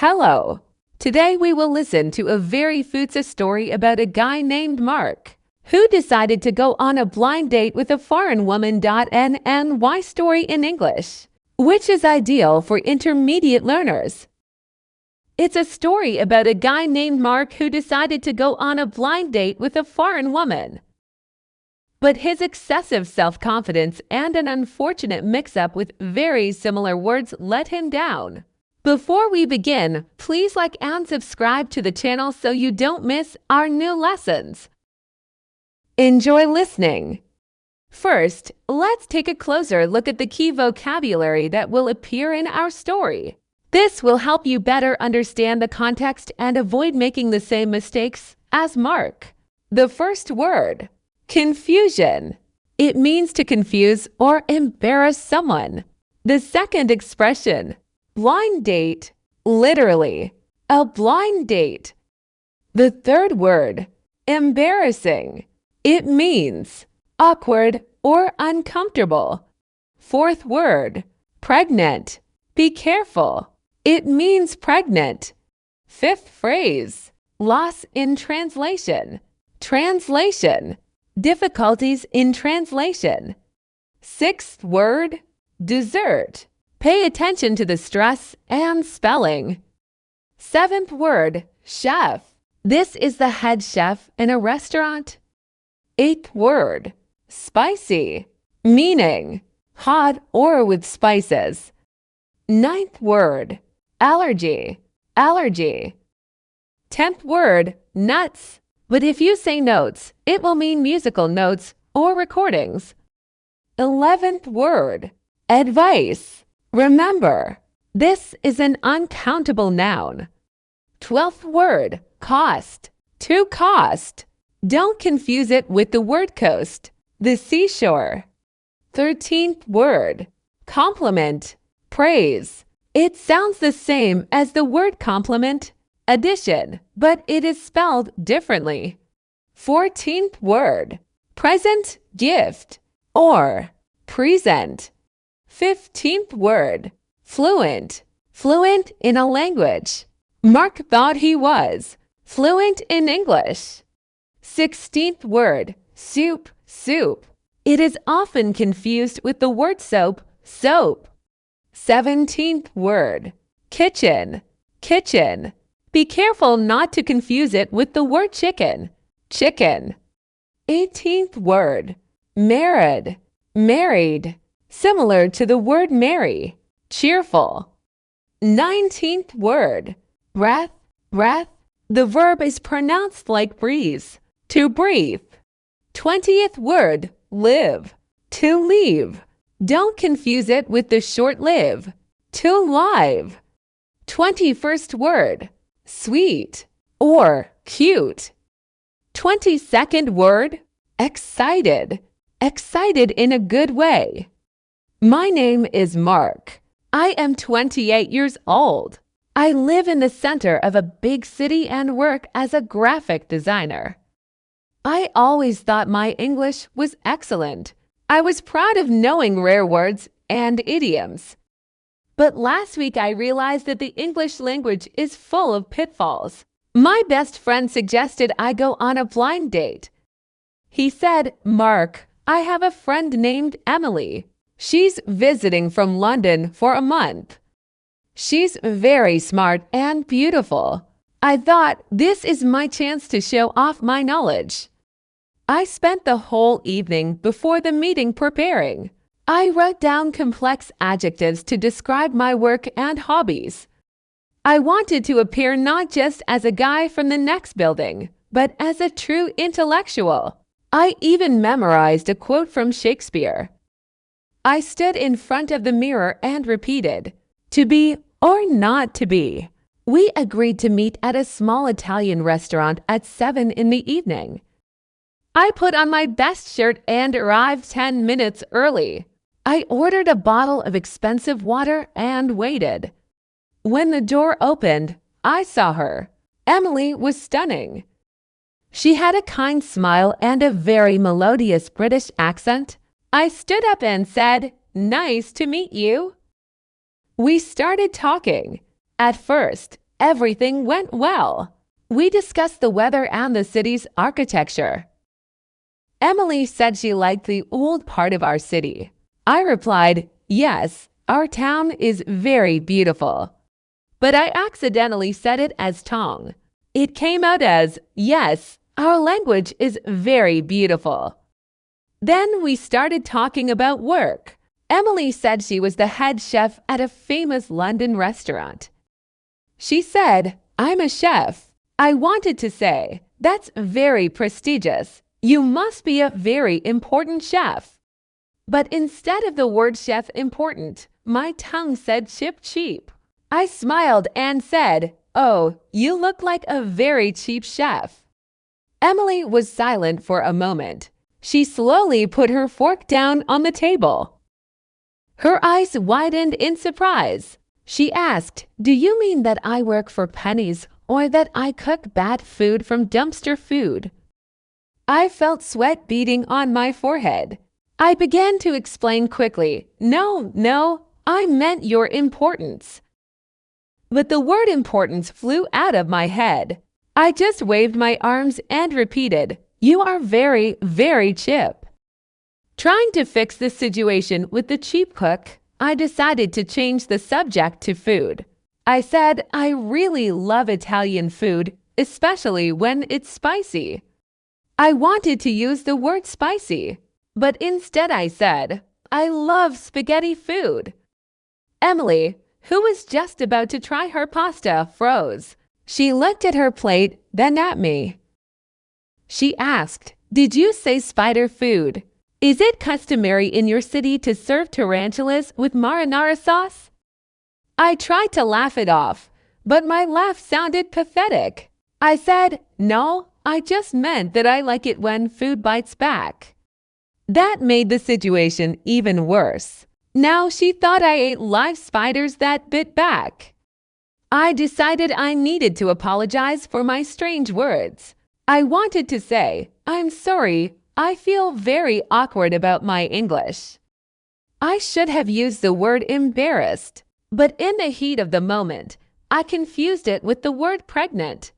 Hello! Today we will listen to a very futsa story about a guy named Mark who decided to go on a blind date with a foreign woman. NY story in English, which is ideal for intermediate learners. It's a story about a guy named Mark who decided to go on a blind date with a foreign woman. But his excessive self-confidence and an unfortunate mix-up with very similar words let him down. Before we begin, please like and subscribe to the channel so you don't miss our new lessons. Enjoy listening. First, let's take a closer look at the key vocabulary that will appear in our story. This will help you better understand the context and avoid making the same mistakes as Mark. The first word, confusion. It means to confuse or embarrass someone. The second expression, blind date, literally, a blind date. The third word, embarrassing. It means awkward or uncomfortable. Fourth word, pregnant. Be careful. It means pregnant. Fifth phrase, loss in translation. Translation, difficulties in translation. Sixth word, dessert. Pay attention to the stress and spelling. Seventh word, chef. This is the head chef in a restaurant. Eighth word, spicy, meaning hot or with spices. Ninth word, allergy, allergy. 10th word, nuts. But if you say notes, it will mean musical notes or recordings. 11th word, advice. Remember, this is an uncountable noun. 12th word, cost. To cost. Don't confuse it with the word coast, the seashore. 13th word, compliment, praise. It sounds the same as the word compliment, addition, but it is spelled differently. 14th word, present, gift, or present. 15th word, fluent, fluent in a language. Mark thought he was fluent in English. 16th word, soup, soup. It is often confused with the word soap, soap. 17th word, kitchen, kitchen. Be careful not to confuse it with the word chicken, chicken. 18th word, married, married. Similar to the word merry, cheerful. 19th word, breath, breath. The verb is pronounced like breeze, to breathe. 20th word, live, to leave. Don't confuse it with the short live, to live. 21st word, sweet or cute. 22nd word, excited, excited in a good way. My name is Mark. I am 28 years old. I live in the center of a big city and work as a graphic designer. I always thought my English was excellent. I was proud of knowing rare words and idioms. But last week I realized that the English language is full of pitfalls. My best friend suggested I go on a blind date. He said, "Mark, I have a friend named Emily. She's visiting from London for a month. She's very smart and beautiful. I thought this is my chance to show off my knowledge." I spent the whole evening before the meeting preparing. I wrote down complex adjectives to describe my work and hobbies. I wanted to appear not just as a guy from the next building, but as a true intellectual. I even memorized a quote from Shakespeare. I stood in front of the mirror and repeated, "To be or not to be." We agreed to meet at a small Italian restaurant at 7 in the evening. I put on my best shirt and arrived 10 minutes early. I ordered a bottle of expensive water and waited. When the door opened, I saw her. Emily was stunning. She had a kind smile and a very melodious British accent. I stood up and said, "Nice to meet you." We started talking. At first, everything went well. We discussed the weather and the city's architecture. Emily said she liked the old part of our city. I replied, yes, our town is very beautiful. But I accidentally said it as Tong. It came out as, yes, our language is very beautiful. Then we started talking about work. Emily said she was the head chef at a famous London restaurant. She said, I'm a chef. I wanted to say, that's very prestigious. You must be a very important chef. But instead of the word chef important, my tongue said cheap. I smiled and said, oh, you look like a very cheap chef. Emily was silent for a moment. She slowly put her fork down on the table. Her eyes widened in surprise. She asked, do you mean that I work for pennies or that I cook bad food from dumpster food? I felt sweat beading on my forehead. I began to explain quickly, no, I meant your importance. But the word importance flew out of my head. I just waved my arms and repeated, you are very, very cheap. Trying to fix the situation with the cheap cook, I decided to change the subject to food. I said, I really love Italian food, especially when it's spicy. I wanted to use the word spicy, but instead I said, I love spaghetti food. Emily, who was just about to try her pasta, froze. She looked at her plate, then at me. She asked, did you say spider food? Is it customary in your city to serve tarantulas with marinara sauce? I tried to laugh it off, but my laugh sounded pathetic. I said, no, I just meant that I like it when food bites back. That made the situation even worse. Now she thought I ate live spiders that bit back. I decided I needed to apologize for my strange words. I wanted to say, I'm sorry, I feel very awkward about my English. I should have used the word embarrassed, but in the heat of the moment, I confused it with the word pregnant.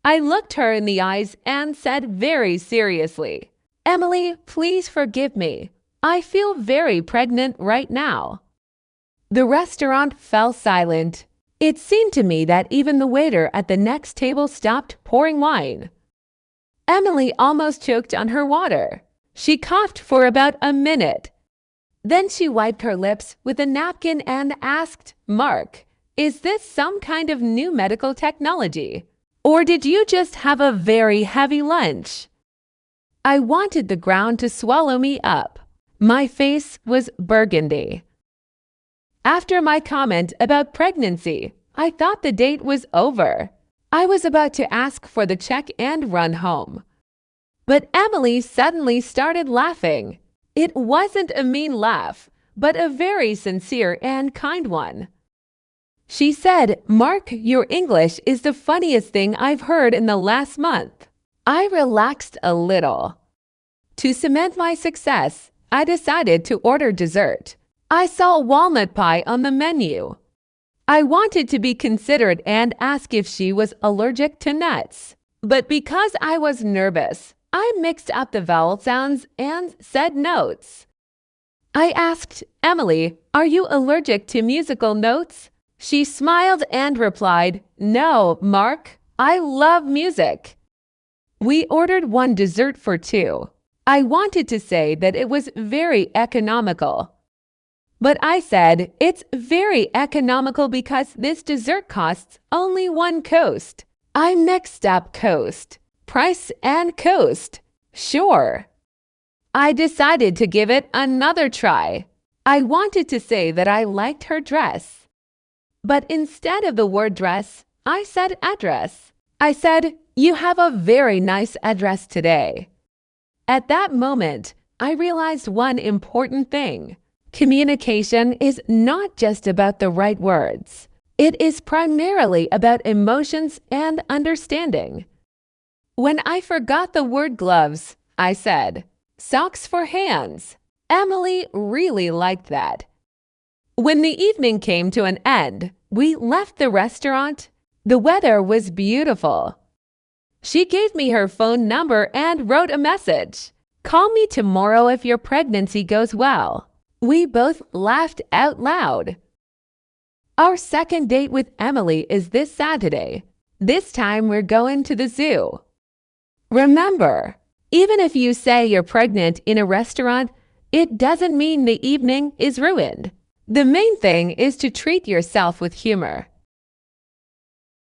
I looked her in the eyes and said very seriously, Emily, please forgive me. I feel very pregnant right now. The restaurant fell silent. It seemed to me that even the waiter at the next table stopped pouring wine. Emily almost choked on her water. She coughed for about a minute. Then she wiped her lips with a napkin and asked, Mark, is this some kind of new medical technology? Or did you just have a very heavy lunch? I wanted the ground to swallow me up. My face was burgundy. After my comment about pregnancy, I thought the date was over. I was about to ask for the check and run home. But Emily suddenly started laughing. It wasn't a mean laugh, but a very sincere and kind one. She said, Mark, your English is the funniest thing I've heard in the last month. I relaxed a little. To cement my success, I decided to order dessert. I saw walnut pie on the menu. I wanted to be considerate and ask if she was allergic to nuts. But because I was nervous, I mixed up the vowel sounds and said notes. I asked, Emily, are you allergic to musical notes? She smiled and replied, no, Mark, I love music. We ordered one dessert for two. I wanted to say that it was very economical. But I said, it's very economical because this dessert costs only one coast. I mixed up coast, price and coast. Sure. I decided to give it another try. I wanted to say that I liked her dress. But instead of the word dress, I said address. I said, you have a very nice address today. At that moment, I realized one important thing. Communication is not just about the right words. It is primarily about emotions and understanding. When I forgot the word gloves, I said, socks for hands. Emily really liked that. When the evening came to an end, we left the restaurant. The weather was beautiful. She gave me her phone number and wrote a message. Call me tomorrow if your pregnancy goes well. We both laughed out loud. Our second date with Emily is this Saturday. This time we're going to the zoo. Remember, even if you say you're pregnant in a restaurant, it doesn't mean the evening is ruined. The main thing is to treat yourself with humor.